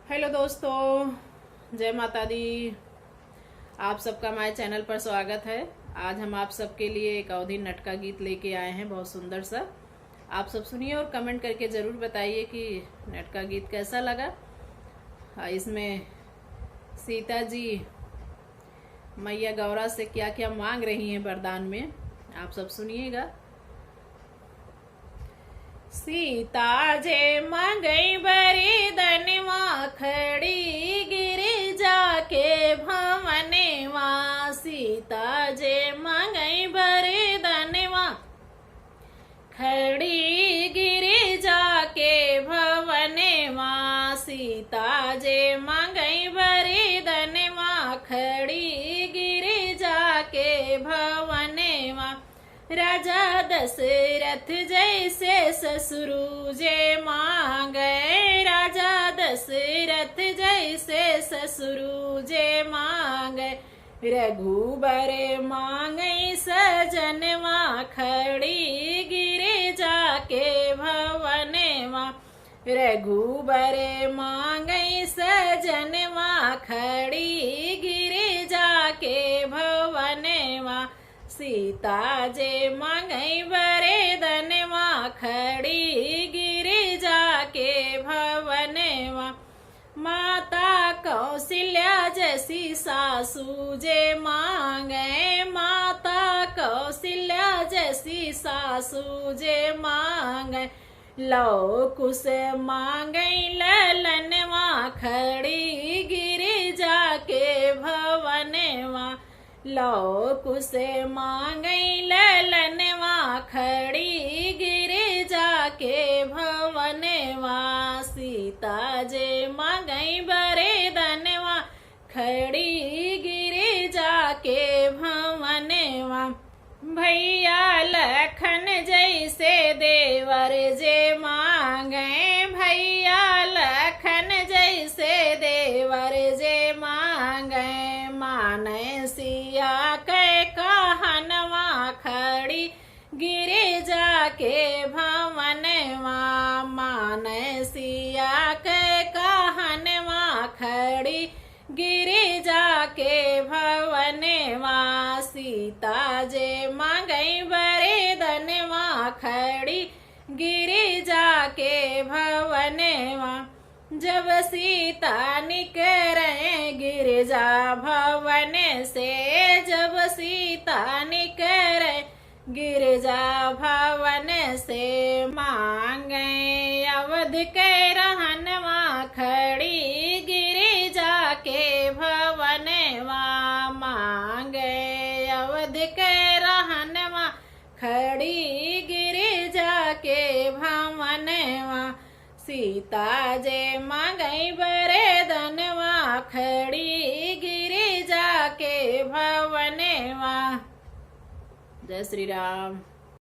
Hello दोस्तों, जय माता दी। आप सबका हमारे चैनल पर स्वागत है। आज हम आप सबके लिए एक अवधी नटका गीत लेके आए हैं, बहुत सुंदर सा। आप सब सुनिए और कमेंट करके ज़रूर बताइए कि नटका गीत कैसा लगा। इसमें सीता जी मैया गौरा से क्या क्या मांग रही हैं वरदान में, आप सब सुनिएगा। सीता जे मंगई बरी दनवा खड़ी गिरिजा के भवनवा। सीता जे मंगई बरी दनवा खड़ी गिरिजा के भवनवा। सीता जे मंगई बरी दनवा खड़ी गिरिजा के भवनवा। राजा दशरथ जैसे ससुरु जे मांगे। राजा दशरथ जैसे ससुरु जे मांगे। रघुबर मांगई सजनवा खड़ी गिरिजा के भवनवा। रघुबर मांगई सजनवा खड़ी गिरिजा के भवनवा। सीता जे मंगई बरे दनवा खड़ी गिरिजा के भवनवा। माता कौशल्या जैसी सासू जे मांगे। माता कौशल्या जैसी सासू जे मांगे। लौ कुश मांगई ललनवा खड़ी गिरिजा के भवनवा। लौ कुश मांगई ललनवा खड़ी गिरिजा के भवनवा। सीता जे मांगई बरे दनवा खड़ी गिरिजा के भवनवा। भैया लखन जैसे देवर जे मांगे। भैया लखन जैसे देवर जे मांगे। माने सिया के कहनवा खड़ी गिरिजा के भवनवा। माने सिया के कहनवा खड़ी गिरिजा के भवनवा। सीता जे मंगई बरे दनवा खड़ी गिरिजा के भवनवा। जब सीता निकरे गिरिजा भवन से। जब सीता निकरे गिरिजा भवन से। मांगे अवध के रहनवा खड़ी गिरिजा के भवनवा। मांगे अवध के रहनवा खड़ी गिरिजा के भवनवा। सीता जे मंगई बरे दनवा खड़ी गिरिजा के भवनवा। जय श्री राम।